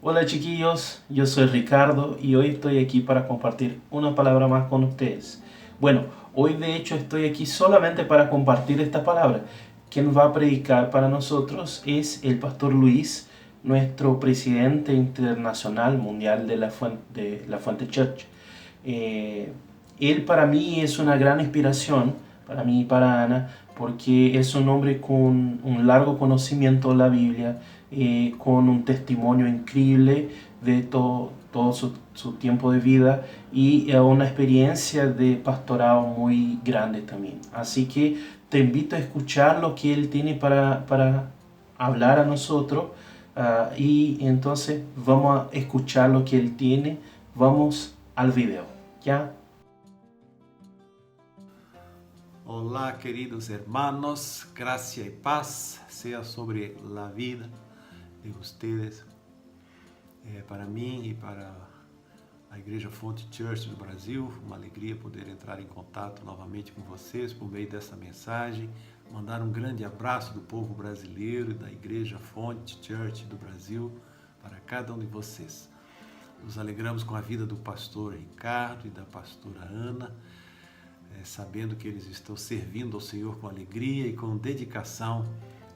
Hola chiquillos, yo soy Ricardo y hoy estoy aquí para compartir una palabra más con ustedes. Bueno, hoy de hecho estoy aquí solamente para compartir esta palabra. Quien va a predicar para nosotros es el pastor Luis, nuestro presidente internacional mundial de la Fuente Church. Eh, Él para mí es una gran inspiración, para mí y para Ana, porque es un hombre con un largo conocimiento de la Biblia, con un testimonio increíble de todo su tiempo de vida y una experiencia de pastorado muy grande también. Así que te invito a escuchar lo que él tiene para hablar a nosotros, y entonces vamos a escuchar lo que él tiene. Vamos al video, ¿ya? Olá, queridos hermanos, gracia y paz sea sobre la vida de ustedes. Para mim e para a Igreja Fonte Church do Brasil, uma alegria poder entrar em contato novamente com vocês por meio dessa mensagem, mandar um grande abraço do povo brasileiro e da Igreja Fonte Church do Brasil para cada um de vocês. Nos alegramos com a vida do pastor Ricardo e da pastora Ana, sabendo que eles estão servindo ao Senhor com alegria e com dedicação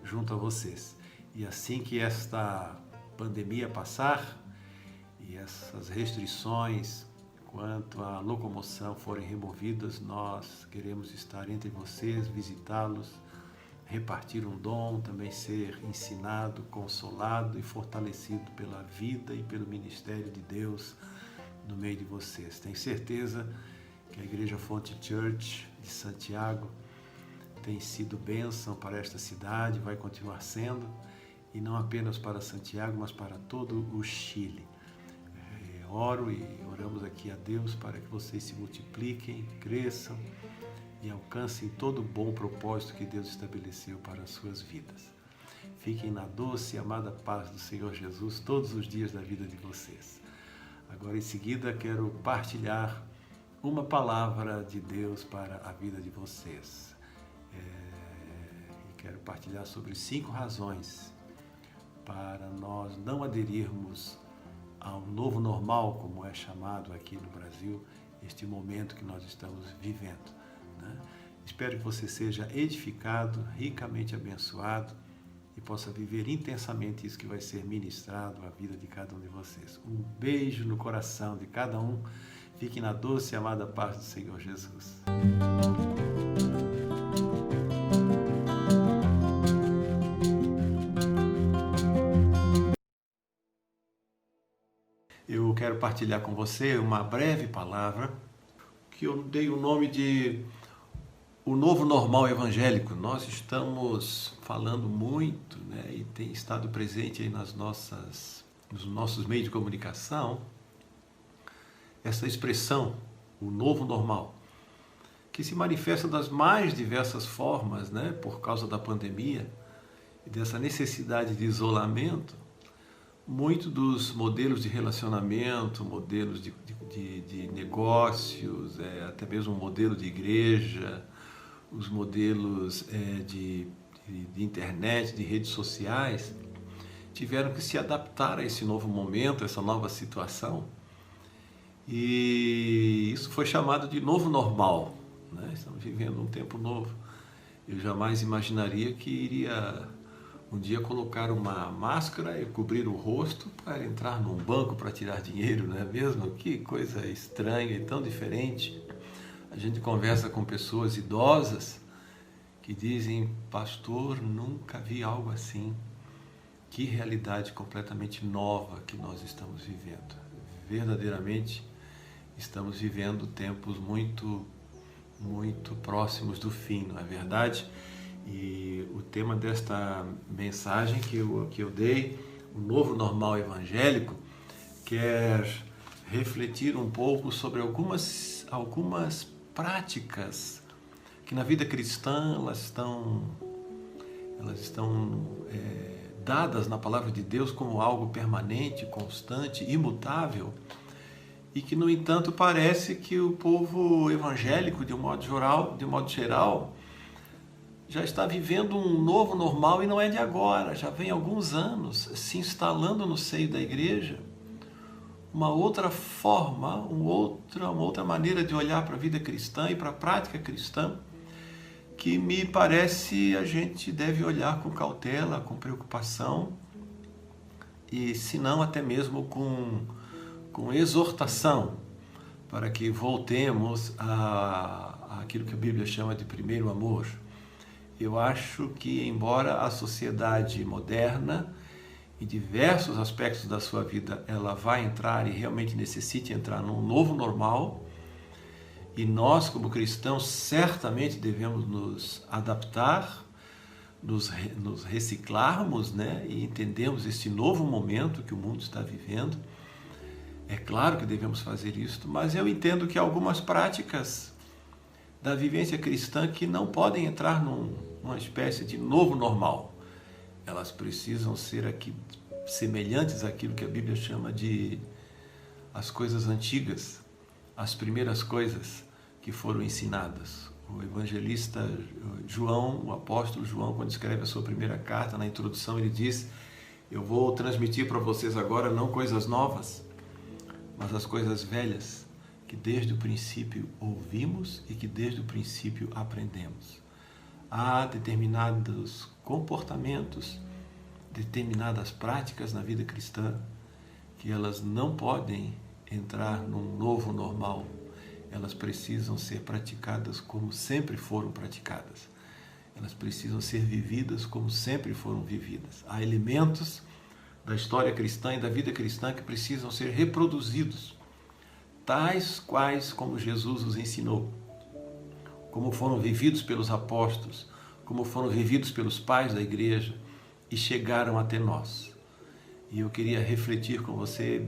junto a vocês. E assim que esta pandemia passar e essas restrições quanto à locomoção forem removidas, nós queremos estar entre vocês, visitá-los, repartir um dom, também ser ensinado, consolado e fortalecido pela vida e pelo ministério de Deus no meio de vocês. Tenho certeza que a Igreja Fonte Church de Santiago tem sido bênção para esta cidade, vai continuar sendo, e não apenas para Santiago, mas para todo o Chile. Oro e oramos aqui a Deus para que vocês se multipliquem, cresçam e alcancem todo o bom propósito que Deus estabeleceu para as suas vidas. Fiquem na doce e amada paz do Senhor Jesus todos os dias da vida de vocês. Agora, em seguida, quero partilhar uma palavra de Deus para a vida de vocês. E quero partilhar sobre 5 razões para nós não aderirmos ao novo normal, como é chamado aqui no Brasil, este momento que nós estamos vivendo, né? Espero que você seja edificado, ricamente abençoado e possa viver intensamente isso que vai ser ministrado à vida de cada um de vocês. Um beijo no coração de cada um. Fique na doce e amada paz do Senhor Jesus. Eu quero partilhar com você uma breve palavra que eu dei o nome de o novo normal evangélico. Nós estamos falando muito, né, e tem estado presente aí nos nossos meios de comunicação, essa expressão, o novo normal, que se manifesta das mais diversas formas, né, por causa da pandemia e dessa necessidade de isolamento. Muito dos modelos de relacionamento, modelos de negócios, até mesmo o modelo de igreja, os modelos de internet, de redes sociais, tiveram que se adaptar a esse novo momento, essa nova situação. E isso foi chamado de novo normal, né? Estamos vivendo um tempo novo. Eu jamais imaginaria que iria um dia colocar uma máscara e cobrir o rosto para entrar num banco para tirar dinheiro, não é mesmo? Que coisa estranha e tão diferente. A gente conversa com pessoas idosas que dizem: pastor, nunca vi algo assim. Que realidade completamente nova que nós estamos vivendo. Verdadeiramente estamos vivendo tempos muito, muito próximos do fim, não é verdade? E o tema desta mensagem que eu dei, o novo normal evangélico, quer refletir um pouco sobre algumas práticas que na vida cristã elas estão dadas na palavra de Deus como algo permanente, constante, imutável, e que, no entanto, parece que o povo evangélico, de um modo geral, já está vivendo um novo normal e não é de agora, já vem há alguns anos se instalando no seio da igreja uma outra forma, uma outra maneira de olhar para a vida cristã e para a prática cristã, que me parece a gente deve olhar com cautela, com preocupação e, se não, até mesmo com exortação, para que voltemos àquilo que a Bíblia chama de primeiro amor. Eu acho que, embora a sociedade moderna, em diversos aspectos da sua vida, ela vai entrar e realmente necessite entrar num novo normal, e nós, como cristãos, certamente devemos nos adaptar, nos reciclarmos, né? E entendermos este novo momento que o mundo está vivendo. É claro que devemos fazer isso, mas eu entendo que algumas práticas da vivência cristã que não podem entrar numa espécie de novo normal. Elas precisam ser semelhantes àquilo que a Bíblia chama de as coisas antigas, as primeiras coisas que foram ensinadas. O evangelista João, o apóstolo João, quando escreve a sua primeira carta, na introdução ele diz: eu vou transmitir para vocês agora não coisas novas, mas as coisas velhas, que desde o princípio ouvimos e que desde o princípio aprendemos. Há determinados comportamentos, determinadas práticas na vida cristã que elas não podem entrar num novo normal. Elas precisam ser praticadas como sempre foram praticadas. Elas precisam ser vividas como sempre foram vividas. Há elementos da história cristã e da vida cristã que precisam ser reproduzidos, tais quais como Jesus os ensinou, como foram vividos pelos apóstolos, como foram vividos pelos pais da igreja e chegaram até nós. E eu queria refletir com você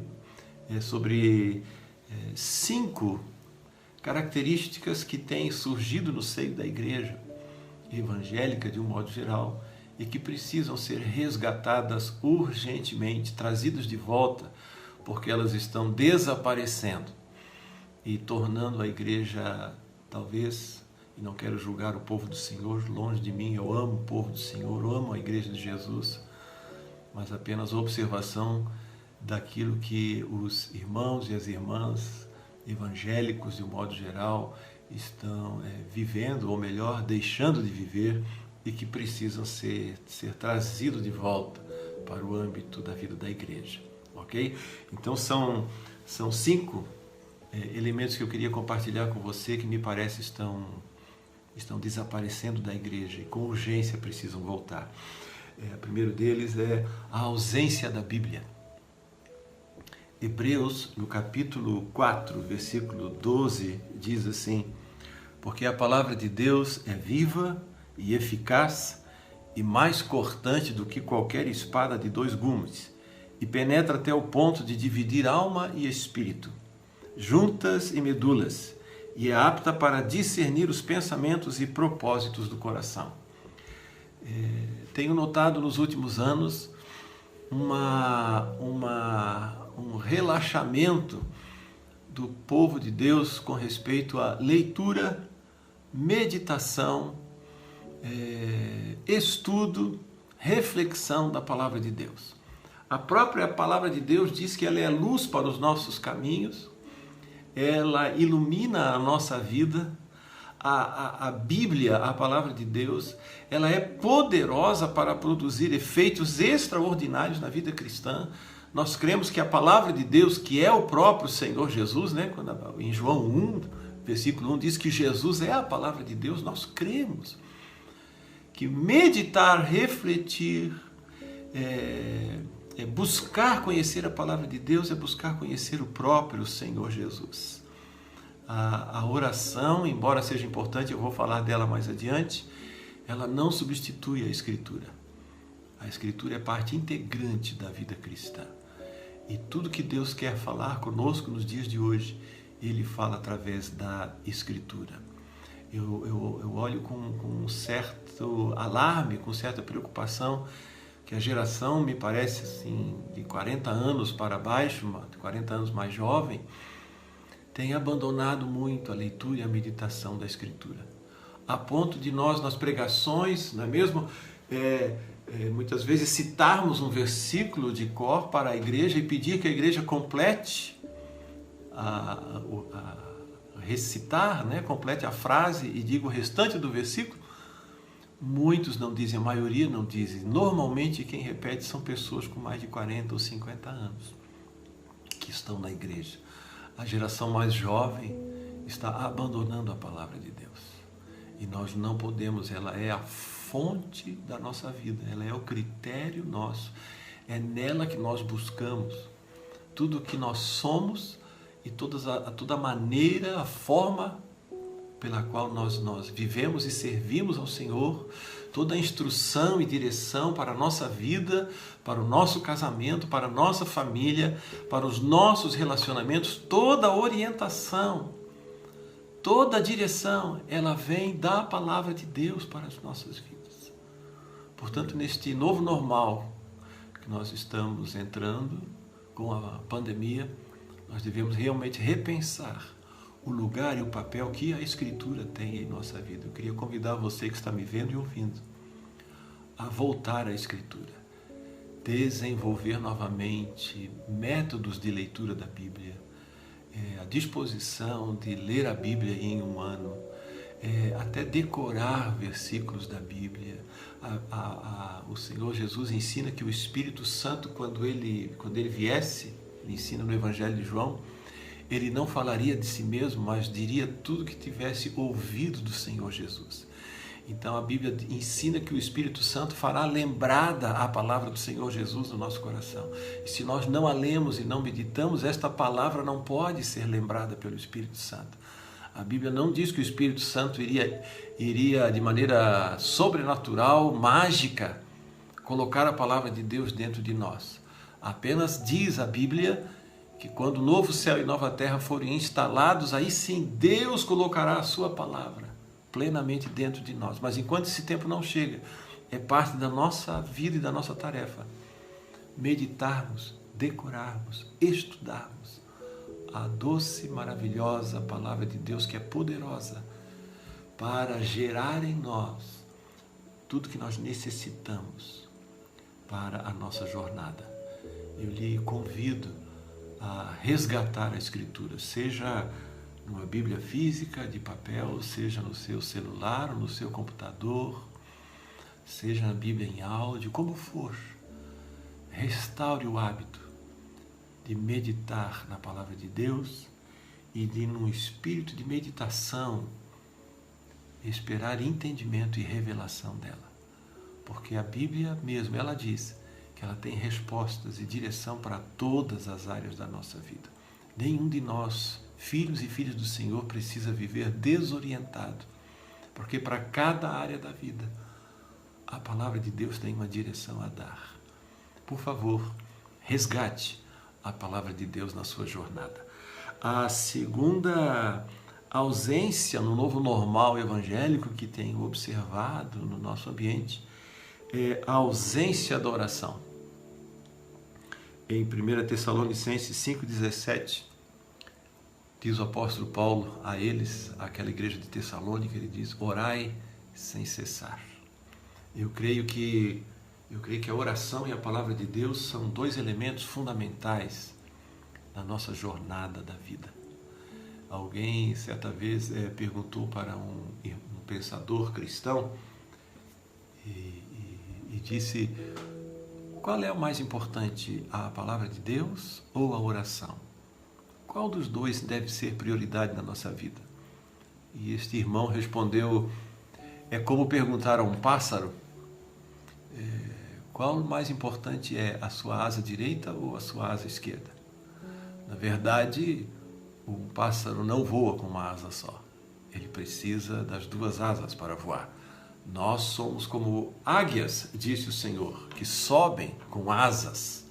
sobre 5 características que têm surgido no seio da igreja evangélica de um modo geral e que precisam ser resgatadas urgentemente, trazidas de volta, porque elas estão desaparecendo e tornando a igreja, talvez, e não quero julgar o povo do Senhor, longe de mim, eu amo o povo do Senhor, eu amo a igreja de Jesus, mas apenas observação daquilo que os irmãos e as irmãs evangélicos, de um modo geral, estão vivendo, ou melhor, deixando de viver, e que precisam ser trazidos de volta para o âmbito da vida da igreja, ok? Então são 5 elementos que eu queria compartilhar com você que me parece estão desaparecendo da igreja e com urgência precisam voltar. O primeiro deles é a ausência da Bíblia. Hebreus, no capítulo 4, versículo 12, diz assim: porque a palavra de Deus é viva e eficaz e mais cortante do que qualquer espada de 2 gumes, e penetra até o ponto de dividir alma e espírito, juntas e medulas, e é apta para discernir os pensamentos e propósitos do coração. Tenho notado nos últimos anos um relaxamento do povo de Deus com respeito à leitura, meditação, estudo, reflexão da palavra de Deus. A própria palavra de Deus diz que ela é luz para os nossos caminhos, ela ilumina a nossa vida. A Bíblia, a palavra de Deus, ela é poderosa para produzir efeitos extraordinários na vida cristã. Nós cremos que a palavra de Deus, que é o próprio Senhor Jesus, né? Quando em João 1, versículo 1, diz que Jesus é a palavra de Deus, nós cremos que meditar, refletir, buscar conhecer a palavra de Deus, é buscar conhecer o próprio Senhor Jesus. A oração, embora seja importante, eu vou falar dela mais adiante, ela não substitui a Escritura. A Escritura é parte integrante da vida cristã. E tudo que Deus quer falar conosco nos dias de hoje, Ele fala através da Escritura. Eu olho com um certo alarme, com certa preocupação, que a geração, me parece assim, de 40 anos para baixo, de 40 anos mais jovem, tem abandonado muito a leitura e a meditação da Escritura. a ponto de nós, nas pregações, não é mesmo? Muitas vezes citarmos um versículo de cor para a igreja e pedir que a igreja complete recitar, né? Complete a frase e diga o restante do versículo. Muitos não dizem, a maioria não dizem. Normalmente quem repete são pessoas com mais de 40 ou 50 anos que estão na igreja. A geração mais jovem está abandonando a palavra de Deus. E nós não podemos, ela é a fonte da nossa vida, ela é o critério nosso. É nela que nós buscamos tudo o que nós somos e toda a maneira, a forma pela qual nós vivemos e servimos ao Senhor, toda a instrução e direção para a nossa vida, para o nosso casamento, para a nossa família, para os nossos relacionamentos, toda a orientação, toda a direção, ela vem da palavra de Deus para as nossas vidas. Portanto, neste novo normal que nós estamos entrando com a pandemia, nós devemos realmente repensar o lugar e o papel que a Escritura tem em nossa vida. Eu queria convidar você que está me vendo e ouvindo a voltar à Escritura, desenvolver novamente métodos de leitura da Bíblia, a disposição de ler a Bíblia em um ano, até decorar versículos da Bíblia. O Senhor Jesus ensina que o Espírito Santo, quando ele viesse, ele ensina no Evangelho de João, ele não falaria de si mesmo, mas diria tudo que tivesse ouvido do Senhor Jesus. Então a Bíblia ensina que o Espírito Santo fará lembrada a palavra do Senhor Jesus no nosso coração. E se nós não a lemos e não meditamos, esta palavra não pode ser lembrada pelo Espírito Santo. A Bíblia não diz que o Espírito Santo iria de maneira sobrenatural, mágica, colocar a palavra de Deus dentro de nós. Apenas diz a Bíblia que quando o novo céu e nova terra forem instalados, aí sim Deus colocará a sua palavra plenamente dentro de nós. Mas enquanto esse tempo não chega, é parte da nossa vida e da nossa tarefa meditarmos, decorarmos, estudarmos a doce, maravilhosa palavra de Deus, que é poderosa para gerar em nós tudo que nós necessitamos para a nossa jornada. Eu lhe convido a resgatar a Escritura, seja numa Bíblia física, de papel, seja no seu celular, ou no seu computador, seja na Bíblia em áudio, como for. Restaure o hábito de meditar na palavra de Deus e de, num espírito de meditação, esperar entendimento e revelação dela. Porque a Bíblia mesmo, ela diz que ela tem respostas e direção para todas as áreas da nossa vida. Nenhum de nós, filhos e filhas do Senhor, precisa viver desorientado, porque para cada área da vida, a palavra de Deus tem uma direção a dar. Por favor, resgate a palavra de Deus na sua jornada. A segunda ausência no novo normal evangélico que tenho observado no nosso ambiente é a ausência da oração. Em 1 Tessalonicenses 5,17, diz o apóstolo Paulo a eles, àquela igreja de Tessalônica, ele diz: orai sem cessar. Eu creio que a oração e a palavra de Deus são dois elementos fundamentais na nossa jornada da vida. Alguém certa vez perguntou para um pensador cristão e disse: qual é o mais importante, a palavra de Deus ou a oração? Qual dos dois deve ser prioridade na nossa vida? E este irmão respondeu: é como perguntar a um pássaro, qual o mais importante é, a sua asa direita ou a sua asa esquerda? Na verdade, um pássaro não voa com uma asa só. Ele precisa das duas asas para voar. Nós somos como águias, disse o Senhor, que sobem com asas.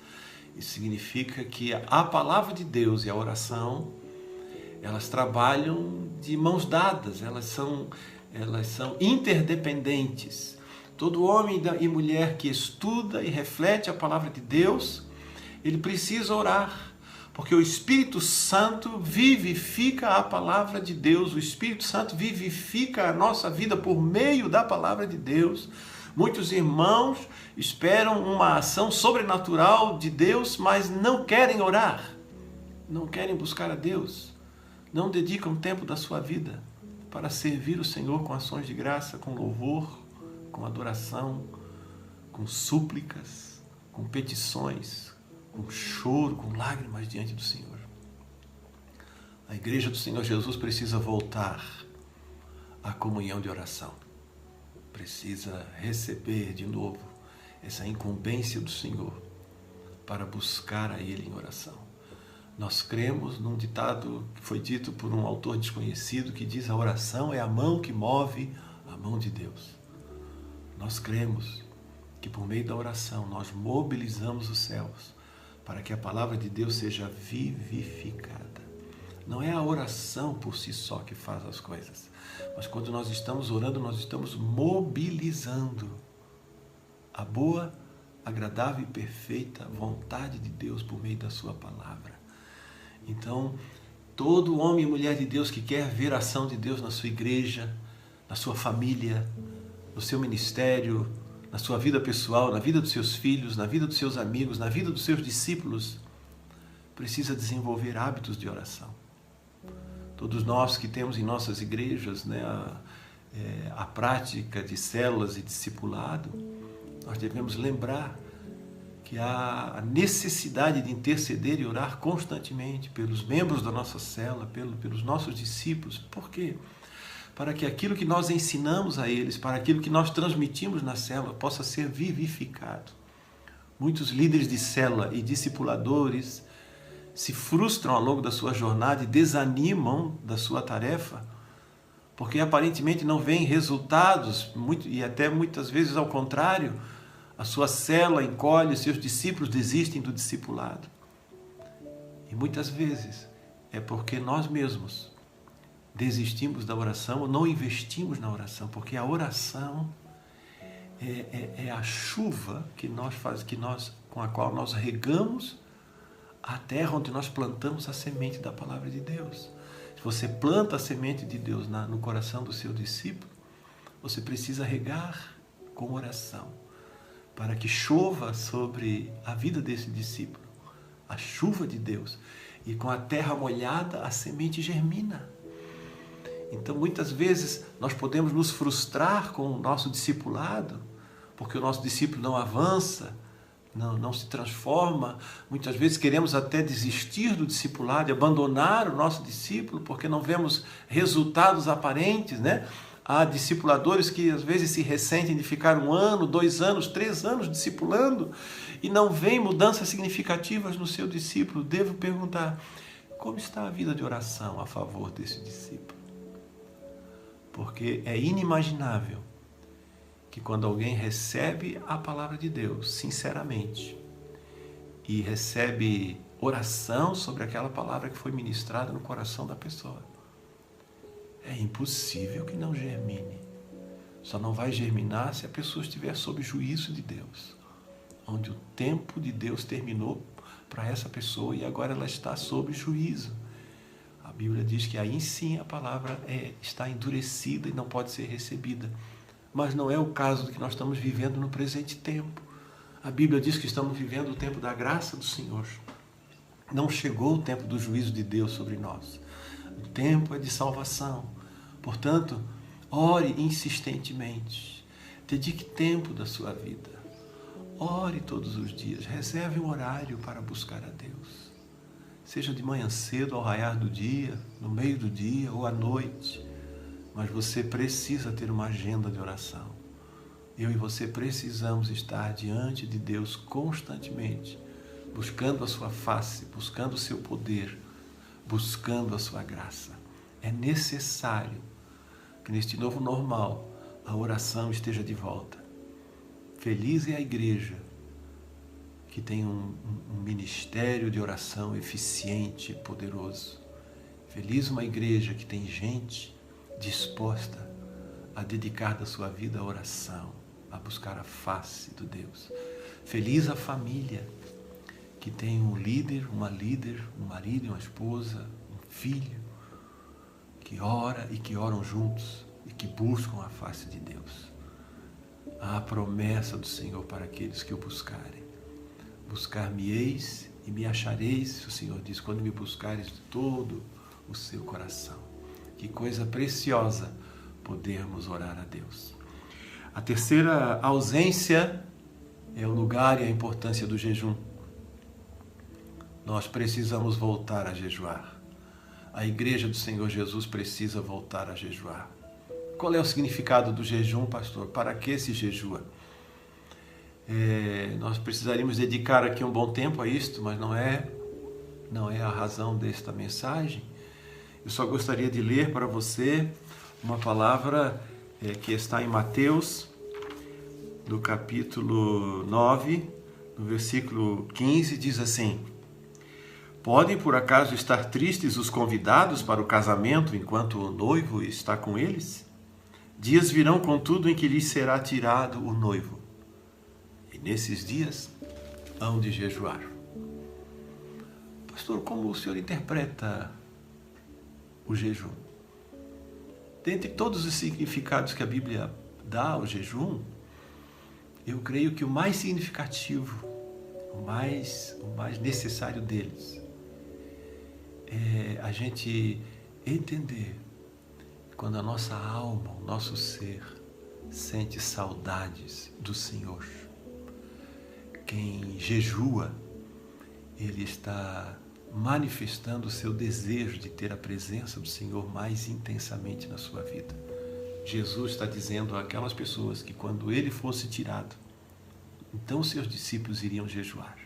Isso significa que a palavra de Deus e a oração, elas trabalham de mãos dadas, elas são interdependentes. Todo homem e mulher que estuda e reflete a palavra de Deus, ele precisa orar, Porque o Espírito Santo vivifica a palavra de Deus, o Espírito Santo vivifica a nossa vida por meio da palavra de Deus. Muitos irmãos esperam uma ação sobrenatural de Deus, mas não querem orar, não querem buscar a Deus, não dedicam tempo da sua vida para servir o Senhor com ações de graça, com louvor, com adoração, com súplicas, com petições, com choro, com lágrimas diante do Senhor. A igreja do Senhor Jesus precisa voltar à comunhão de oração. Precisa receber de novo essa incumbência do Senhor para buscar a Ele em oração. Nós cremos num ditado que foi dito por um autor desconhecido que diz: a oração é a mão que move a mão de Deus. Nós cremos que por meio da oração nós mobilizamos os céus para que a palavra de Deus seja vivificada. Não é a oração por si só que faz as coisas, mas quando nós estamos orando, nós estamos mobilizando a boa, agradável e perfeita vontade de Deus por meio da sua palavra. Então, todo homem e mulher de Deus que quer ver a ação de Deus na sua igreja, na sua família, no seu ministério, na sua vida pessoal, na vida dos seus filhos, na vida dos seus amigos, na vida dos seus discípulos, precisa desenvolver hábitos de oração. Todos nós que temos em nossas igrejas, né, a prática de células e discipulado, nós devemos lembrar que há a necessidade de interceder e orar constantemente pelos membros da nossa célula, pelos nossos discípulos. Por quê? Para que aquilo que nós ensinamos a eles, para aquilo que nós transmitimos na célula, possa ser vivificado. Muitos líderes de célula e discipuladores se frustram ao longo da sua jornada e desanimam da sua tarefa, porque aparentemente não veem resultados, e até muitas vezes ao contrário, a sua célula encolhe, os seus discípulos desistem do discipulado. E muitas vezes é porque nós mesmos desistimos da oração ou não investimos na oração, porque a oração é a chuva com a qual nós regamos a terra onde nós plantamos a semente da palavra de Deus. Se você planta a semente de Deus no coração do seu discípulo, você precisa regar com oração, para que chova sobre a vida desse discípulo a chuva de Deus. E com a terra molhada, a semente germina. Então, muitas vezes, nós podemos nos frustrar com o nosso discipulado, porque o nosso discípulo não avança, não se transforma. Muitas vezes queremos até desistir do discipulado e abandonar o nosso discípulo, porque não vemos resultados aparentes, né? Há discipuladores que às vezes se ressentem de ficar 1 ano, 2 anos, 3 anos discipulando e não veem mudanças significativas no seu discípulo. Devo perguntar: como está a vida de oração a favor desse discípulo? Porque é inimaginável que quando alguém recebe a palavra de Deus sinceramente e recebe oração sobre aquela palavra que foi ministrada no coração da pessoa, é impossível que não germine. Só não vai germinar se a pessoa estiver sob juízo de Deus, onde o tempo de Deus terminou para essa pessoa e agora ela está sob juízo. A Bíblia diz que aí sim a palavra está endurecida e não pode ser recebida. Mas não é o caso do que nós estamos vivendo no presente tempo. A Bíblia diz que estamos vivendo o tempo da graça do Senhor. Não chegou o tempo do juízo de Deus sobre nós. O tempo é de salvação. Portanto, ore insistentemente. Dedique tempo da sua vida. Ore todos os dias. Reserve um horário para buscar a Deus. Seja de manhã cedo, ao raiar do dia, no meio do dia ou à noite. Mas você precisa ter uma agenda de oração. Eu e você precisamos estar diante de Deus constantemente, buscando a sua face, buscando o seu poder, buscando a sua graça. É necessário que neste novo normal a oração esteja de volta. Feliz é a igreja que tem um ministério de oração eficiente e poderoso. Feliz uma igreja que tem gente disposta a dedicar da sua vida à oração, a buscar a face do Deus. Feliz a família que tem um líder, um marido e uma esposa, um filho, que ora e que oram juntos e que buscam a face de Deus. Há a promessa do Senhor para aqueles que o buscarem. Buscar-me-eis e me achareis, o Senhor diz, quando me buscares de todo o seu coração. Que coisa preciosa podermos orar a Deus. A terceira ausência é o lugar e a importância do jejum. Nós precisamos voltar a jejuar. A igreja do Senhor Jesus precisa voltar a jejuar. Qual é o significado do jejum, pastor? Para que se jejua? Nós precisaríamos dedicar aqui um bom tempo a isto, mas não é a razão desta mensagem. Eu só gostaria de ler para você uma palavra que está em Mateus, no capítulo 9, no versículo 15, diz assim: podem por acaso estar tristes os convidados para o casamento enquanto o noivo está com eles? Dias virão, contudo, em que lhes será tirado o noivo. E nesses dias hão de jejuar. Pastor, como o senhor interpreta o jejum? Dentre todos os significados que a Bíblia dá ao jejum, eu creio que o mais significativo, o mais necessário deles, é a gente entender quando a nossa alma, o nosso ser, sente saudades do Senhor. Quem jejua, ele está manifestando o seu desejo de ter a presença do Senhor mais intensamente na sua vida. Jesus está dizendo àquelas pessoas que quando ele fosse tirado, então seus discípulos iriam jejuar.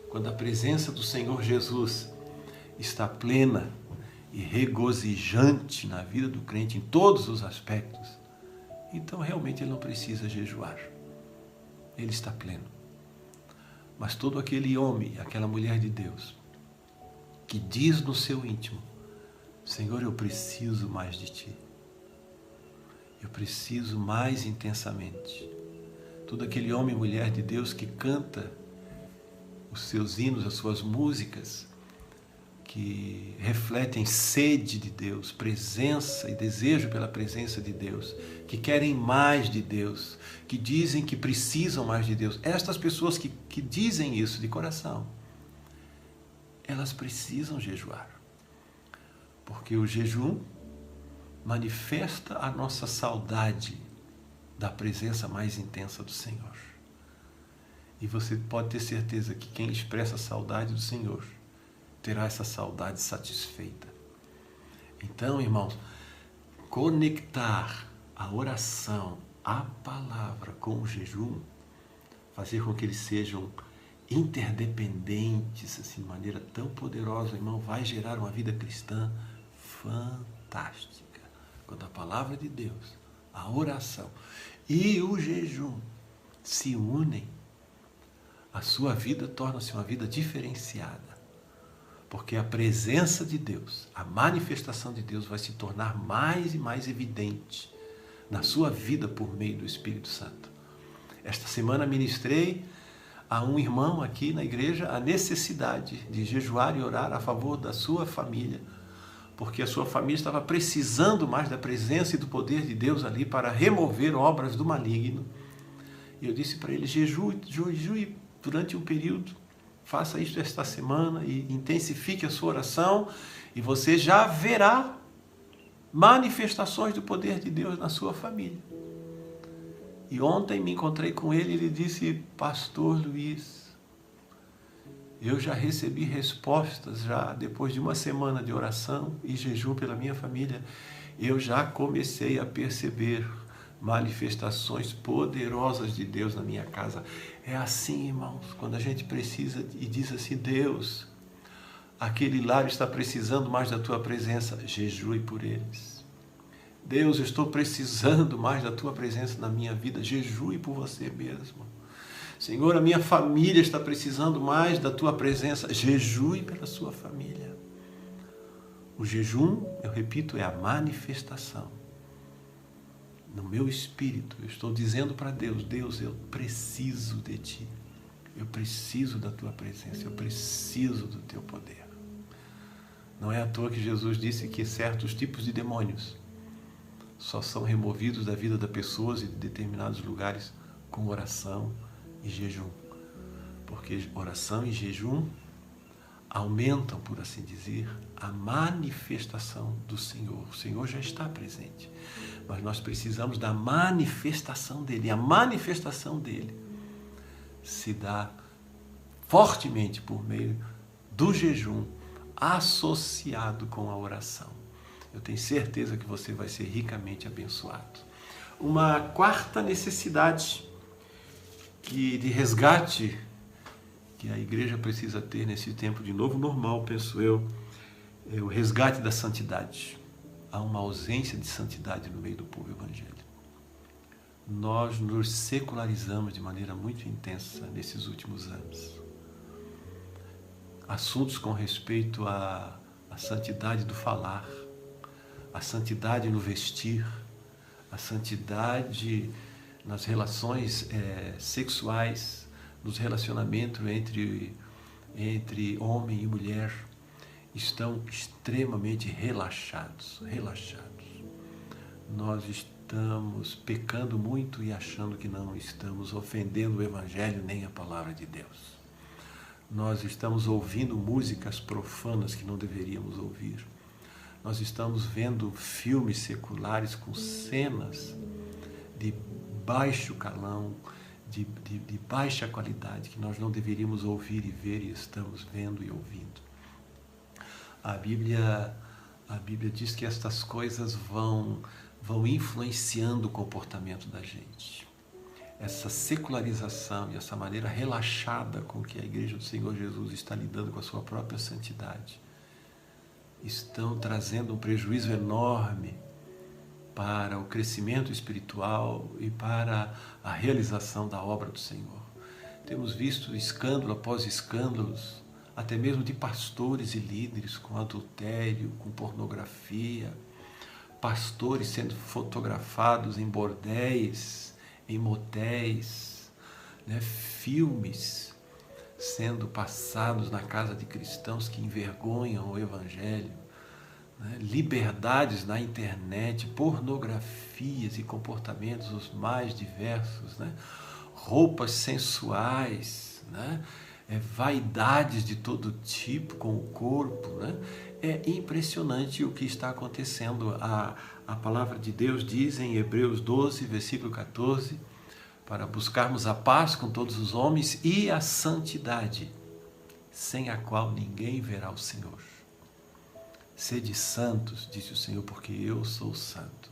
Quando a presença do Senhor Jesus está plena e regozijante na vida do crente em todos os aspectos, então realmente ele não precisa jejuar. Ele está pleno. Mas todo aquele homem, aquela mulher de Deus, que diz no seu íntimo: Senhor, eu preciso mais de Ti. Eu preciso mais intensamente. Todo aquele homem e mulher de Deus que canta os seus hinos, as suas músicas, que refletem sede de Deus, presença e desejo pela presença de Deus, que querem mais de Deus, que dizem que precisam mais de Deus. Estas pessoas que dizem isso de coração, elas precisam jejuar. Porque o jejum manifesta a nossa saudade da presença mais intensa do Senhor. E você pode ter certeza que quem expressa a saudade do Senhor terá essa saudade satisfeita. Então, irmãos, conectar a oração, a palavra com o jejum, fazer com que eles sejam interdependentes, assim, de maneira tão poderosa, irmão, vai gerar uma vida cristã fantástica. Quando a palavra de Deus, a oração e o jejum se unem, a sua vida torna-se uma vida diferenciada. Porque a presença de Deus, a manifestação de Deus vai se tornar mais e mais evidente na sua vida por meio do Espírito Santo. Esta semana ministrei a um irmão aqui na igreja a necessidade de jejuar e orar a favor da sua família, porque a sua família estava precisando mais da presença e do poder de Deus ali para remover obras do maligno. E eu disse para ele: jejue durante um período, faça isso esta semana e intensifique a sua oração e você já verá manifestações do poder de Deus na sua família. E ontem me encontrei com ele e ele disse: Pastor Luiz, eu já recebi respostas, já depois de uma semana de oração e jejum pela minha família, eu já comecei a perceber manifestações poderosas de Deus na minha casa. É assim, irmãos, quando a gente precisa e diz assim: Deus, aquele lar está precisando mais da tua presença, jejue por eles. Deus, eu estou precisando mais da tua presença na minha vida, jejue por você mesmo. Senhor, a minha família está precisando mais da tua presença, jejue pela sua família. O jejum, eu repito, é a manifestação. No meu espírito, eu estou dizendo para Deus: Deus, eu preciso de Ti. Eu preciso da tua presença, eu preciso do teu poder. Não é à toa que Jesus disse que certos tipos de demônios só são removidos da vida das pessoas e de determinados lugares com oração e jejum. Porque oração e jejum aumentam, por assim dizer, a manifestação do Senhor. O Senhor já está presente, mas nós precisamos da manifestação dele. E a manifestação dele se dá fortemente por meio do jejum associado com a oração. Eu tenho certeza que você vai ser ricamente abençoado. Uma quarta necessidade de resgate que a igreja precisa ter nesse tempo de novo normal, penso eu, é o resgate da santidade. Há uma ausência de santidade no meio do povo evangélico. Nós nos secularizamos de maneira muito intensa nesses últimos anos. Assuntos com respeito à santidade do falar, a santidade no vestir, a santidade nas relações sexuais, nos relacionamentos entre homem e mulher, estão extremamente relaxados. Nós estamos pecando muito e achando que não estamos ofendendo o Evangelho nem a palavra de Deus. Nós estamos ouvindo músicas profanas que não deveríamos ouvir. Nós estamos vendo filmes seculares com cenas de baixo calão, de baixa qualidade, que nós não deveríamos ouvir e ver, e estamos vendo e ouvindo. A Bíblia diz que estas coisas vão influenciando o comportamento da gente. Essa secularização e essa maneira relaxada com que a Igreja do Senhor Jesus está lidando com a sua própria santidade estão trazendo um prejuízo enorme para o crescimento espiritual e para a realização da obra do Senhor. Temos visto escândalo após escândalos, até mesmo de pastores e líderes com adultério, com pornografia, pastores sendo fotografados em bordéis, em motéis, filmes sendo passados na casa de cristãos que envergonham o Evangelho, liberdades na internet, pornografias e comportamentos os mais diversos, roupas sensuais, vaidades de todo tipo com o corpo. É impressionante o que está acontecendo. A palavra de Deus diz em Hebreus 12, versículo 14, para buscarmos a paz com todos os homens e a santidade, sem a qual ninguém verá o Senhor. Sede santos, disse o Senhor, porque eu sou santo.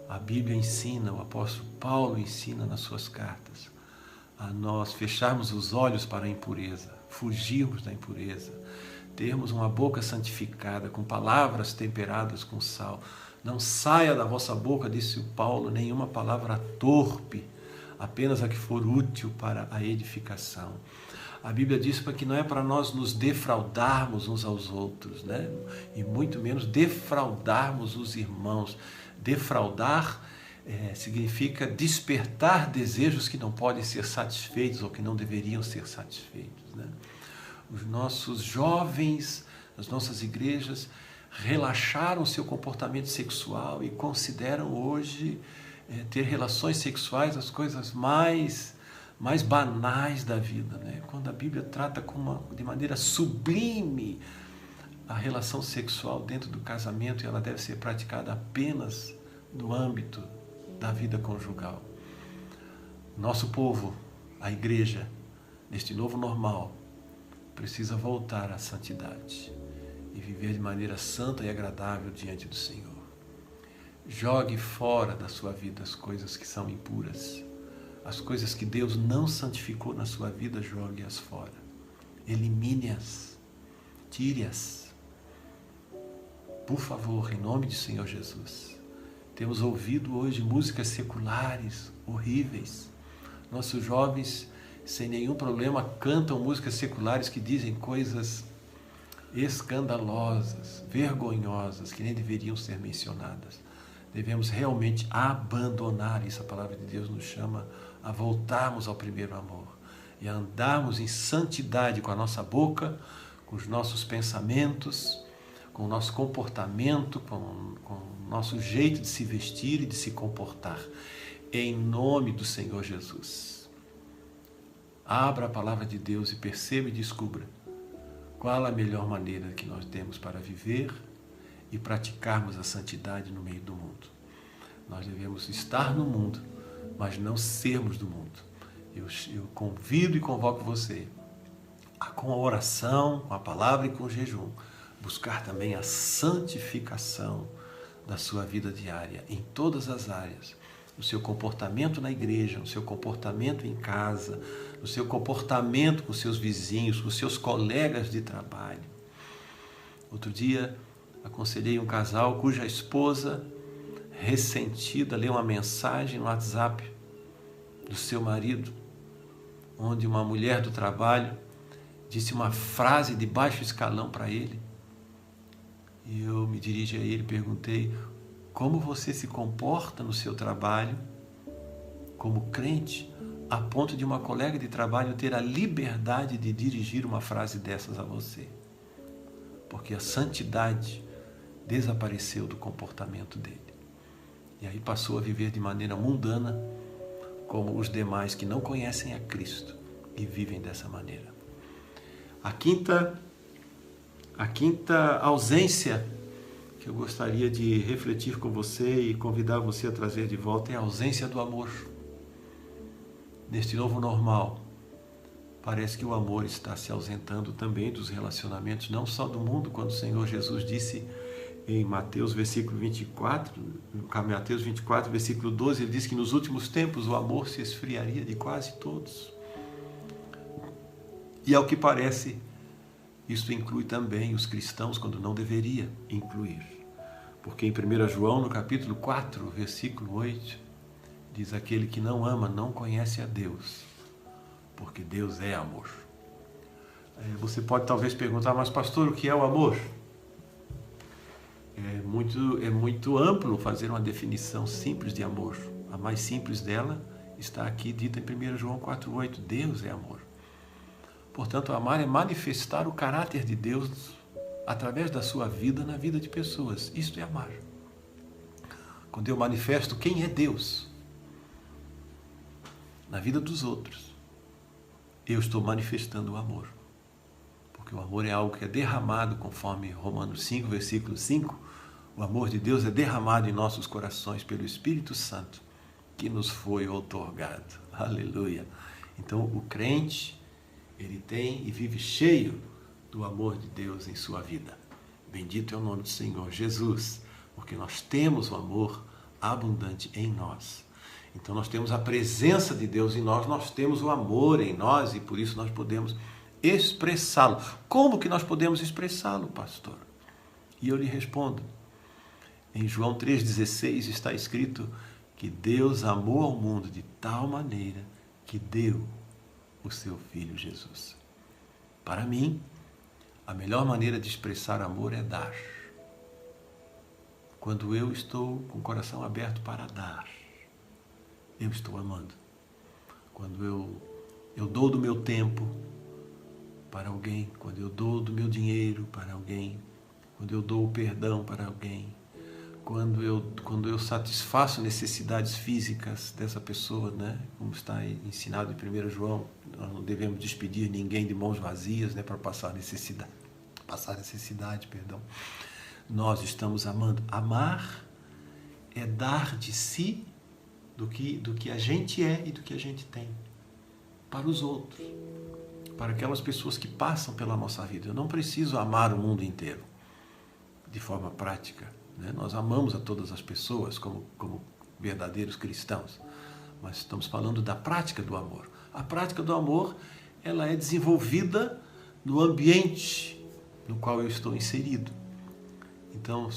A Bíblia ensina, o apóstolo Paulo ensina nas suas cartas, a nós fecharmos os olhos para a impureza, fugirmos da impureza, termos uma boca santificada, com palavras temperadas com sal. Não saia da vossa boca, disse o Paulo, nenhuma palavra torpe, apenas a que for útil para a edificação. A Bíblia diz que não é para nós nos defraudarmos uns aos outros, e muito menos defraudarmos os irmãos. Defraudar significa despertar desejos que não podem ser satisfeitos ou que não deveriam ser satisfeitos. Os nossos jovens, as nossas igrejas, relaxaram seu comportamento sexual e consideram hoje ter relações sexuais as coisas mais banais da vida, Quando a Bíblia trata de maneira sublime a relação sexual dentro do casamento, e ela deve ser praticada apenas no âmbito da vida conjugal. Nosso povo, a igreja, neste novo normal, precisa voltar à santidade e viver de maneira santa e agradável diante do Senhor. Jogue fora da sua vida as coisas que são impuras. As coisas que Deus não santificou na sua vida, jogue-as fora. Elimine-as. Tire-as. Por favor, em nome do Senhor Jesus. Temos ouvido hoje músicas seculares horríveis. Nossos jovens, sem nenhum problema, cantam músicas seculares que dizem coisas escandalosas, vergonhosas, que nem deveriam ser mencionadas. Devemos realmente abandonar isso. A palavra de Deus nos chama a voltarmos ao primeiro amor. e a andarmos em santidade com a nossa boca, com os nossos pensamentos, com o nosso comportamento, com o nosso jeito de se vestir e de se comportar. Em nome do Senhor Jesus. Abra a palavra de Deus e perceba e descubra qual a melhor maneira que nós temos para viver e praticarmos a santidade no meio do mundo. Nós devemos estar no mundo, mas não sermos do mundo. Eu convido e convoco você a, com a oração, com a palavra e com o jejum, buscar também a santificação da sua vida diária, em todas as áreas. No seu comportamento na igreja, no seu comportamento em casa, no seu comportamento com seus vizinhos, com seus colegas de trabalho. Outro dia, aconselhei um casal cuja esposa, ressentida, leu uma mensagem no WhatsApp do seu marido, onde uma mulher do trabalho disse uma frase de baixo escalão para ele. E eu me dirigi a ele e perguntei: como você se comporta no seu trabalho como crente, a ponto de uma colega de trabalho ter a liberdade de dirigir uma frase dessas a você? Porque a santidade desapareceu do comportamento dele. E aí passou a viver de maneira mundana, como os demais que não conhecem a Cristo e vivem dessa maneira. A quinta ausência que eu gostaria de refletir com você e convidar você a trazer de volta é a ausência do amor. Neste novo normal, parece que o amor está se ausentando também dos relacionamentos, não só do mundo, quando o Senhor Jesus disse em Mateus 24, versículo 12, ele diz que nos últimos tempos o amor se esfriaria de quase todos. E ao que parece, isso inclui também os cristãos, quando não deveria incluir. Porque em 1 João, no capítulo 4, versículo 8, diz: aquele que não ama não conhece a Deus, porque Deus é amor. Você pode talvez perguntar: mas pastor, o que é o amor? É muito amplo fazer uma definição simples de amor. A mais simples dela está aqui dita em 1 João 4,8. Deus é amor. Portanto, amar é manifestar o caráter de Deus através da sua vida na vida de pessoas. Isto é amar. Quando eu manifesto quem é Deus na vida dos outros, eu estou manifestando o amor. Porque o amor é algo que é derramado, conforme Romanos 5, versículo 5. O amor de Deus é derramado em nossos corações pelo Espírito Santo, que nos foi outorgado. Aleluia! Então, o crente, ele tem e vive cheio do amor de Deus em sua vida. Bendito é o nome do Senhor Jesus, porque nós temos o amor abundante em nós. Então nós temos a presença de Deus em nós, nós temos o amor em nós e por isso nós podemos expressá-lo. Como que nós podemos expressá-lo, pastor? E eu lhe respondo. Em João 3,16 está escrito que Deus amou ao mundo de tal maneira que deu o seu Filho Jesus. Para mim, a melhor maneira de expressar amor é dar. Quando eu estou com o coração aberto para dar, eu estou amando. Quando eu dou do meu tempo para alguém, quando eu dou do meu dinheiro para alguém, quando eu dou o perdão para alguém, quando eu satisfaço necessidades físicas dessa pessoa, né? Como está ensinado em 1 João, nós não devemos despedir ninguém de mãos vazias, né? Para passar necessidade, nós estamos amando. Amar é dar de si, do que a gente é e do que a gente tem, para os outros, para aquelas pessoas que passam pela nossa vida. Eu não preciso amar o mundo inteiro de forma prática, né? Nós amamos a todas as pessoas como verdadeiros cristãos, mas estamos falando da prática do amor. A prática do amor, ela é desenvolvida no ambiente no qual eu estou inserido. Então,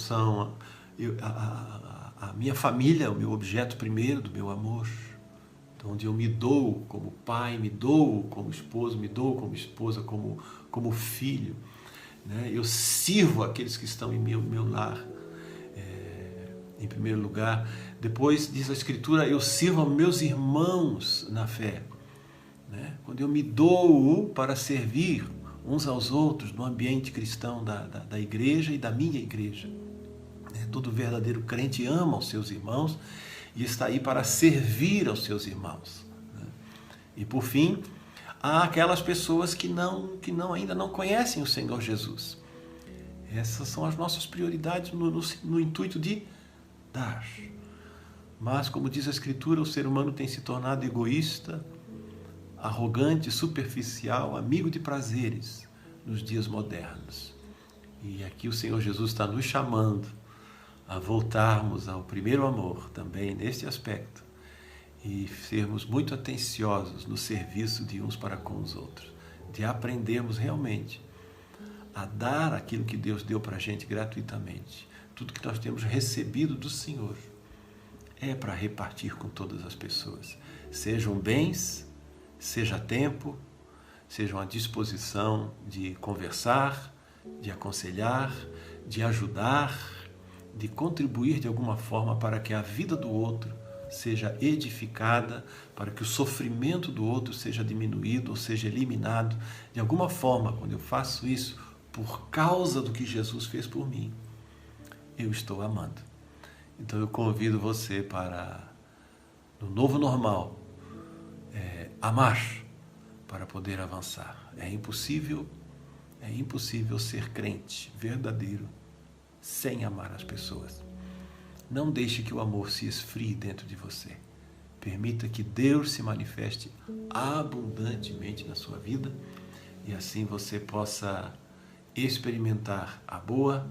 a minha família é o meu objeto primeiro do meu amor, onde eu me dou como pai, me dou como esposo, me dou como esposa, como filho, né? Eu sirvo aqueles que estão em meu lar, em primeiro lugar. Depois, diz a Escritura, eu sirvo aos meus irmãos na fé, né? quando eu me dou para servir uns aos outros no ambiente cristão da igreja e da minha igreja. Todo verdadeiro crente ama os seus irmãos e está aí para servir aos seus irmãos. E por fim, há aquelas pessoas que ainda não conhecem o Senhor Jesus. Essas são as nossas prioridades no intuito de dar. Mas, como diz a Escritura, o ser humano tem se tornado egoísta, arrogante, superficial, amigo de prazeres nos dias modernos. E aqui o Senhor Jesus está nos chamando a voltarmos ao primeiro amor também neste aspecto e sermos muito atenciosos no serviço de uns para com os outros, de aprendermos realmente a dar aquilo que Deus deu para a gente gratuitamente. Tudo que nós temos recebido do Senhor é para repartir com todas as pessoas, sejam bens, seja tempo, seja uma disposição de conversar, de aconselhar, de ajudar, de contribuir de alguma forma para que a vida do outro seja edificada, para que o sofrimento do outro seja diminuído ou seja eliminado. De alguma forma, quando eu faço isso por causa do que Jesus fez por mim, eu estou amando. Então eu convido você para, no novo normal, amar para poder avançar. É impossível ser crente verdadeiro sem amar as pessoas. Não deixe que o amor se esfrie dentro de você. Permita que Deus se manifeste abundantemente na sua vida e assim você possa experimentar a boa,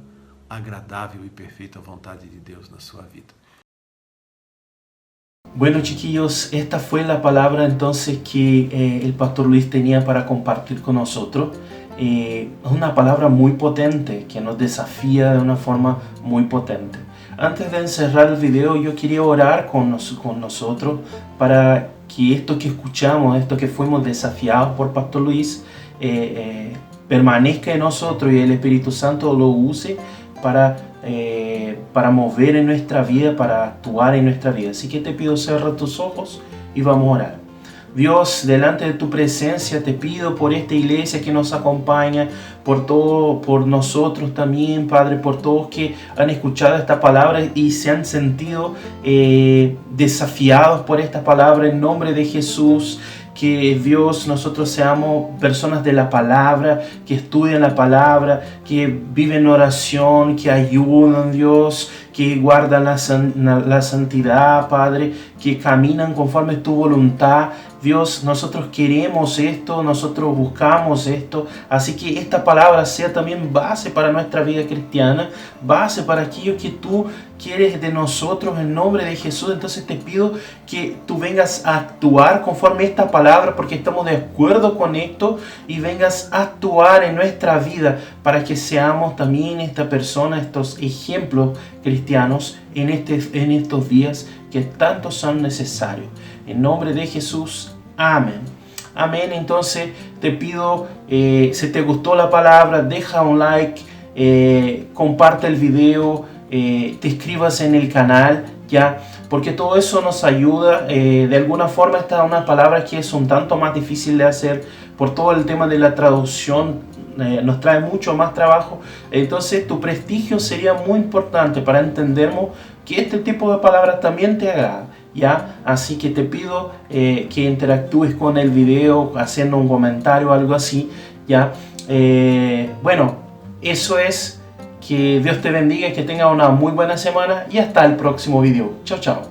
agradável e perfeita vontade de Deus na sua vida. Bueno, chiquillos, esta fue la palabra entonces que el pastor Luis tenía para compartir con nosotros. Es una palabra muy potente que nos desafía de una forma muy potente. Antes de encerrar el video, yo quería orar con nosotros para que esto que escuchamos, esto que fuimos desafiados por pastor Luis, permanezca en nosotros y el Espíritu Santo lo use para mover en nuestra vida, para actuar en nuestra vida. Así que te pido, cierra tus ojos y vamos a orar. Dios, delante de tu presencia te pido por esta iglesia que nos acompaña, por nosotros también, Padre, por todos que han escuchado esta palabra y se han sentido desafiados por esta palabra, en nombre de Jesús. Que Dios, nosotros seamos personas de la palabra, que estudian la palabra, que viven oración, que ayudan, Dios, que guardan la santidad, Padre, que caminan conforme tu voluntad. Dios, nosotros queremos esto, nosotros buscamos esto, así que esta palabra sea también base para nuestra vida cristiana, base para aquello que tú quieres de nosotros en nombre de Jesús. Entonces te pido que tú vengas a actuar conforme esta palabra, porque estamos de acuerdo con esto, y vengas a actuar en nuestra vida para que seamos también esta persona, estos ejemplos cristianos en estos días que tanto son necesarios. En nombre de Jesús, amén. Amén. Entonces te pido, si te gustó la palabra, deja un like, comparte el video, te inscribas en el canal, ya, porque todo eso nos ayuda. De alguna forma esta es una palabra que es un tanto más difícil de hacer por todo el tema de la traducción. Nos trae mucho más trabajo. Entonces tu prestigio sería muy importante para entendernos que este tipo de palabras también te agrada, ¿ya? Así que te pido que interactúes con el video haciendo un comentario o algo así, ¿ya? Bueno, eso es. Que Dios te bendiga y que tengas una muy buena semana y hasta el próximo video. Chao, chao.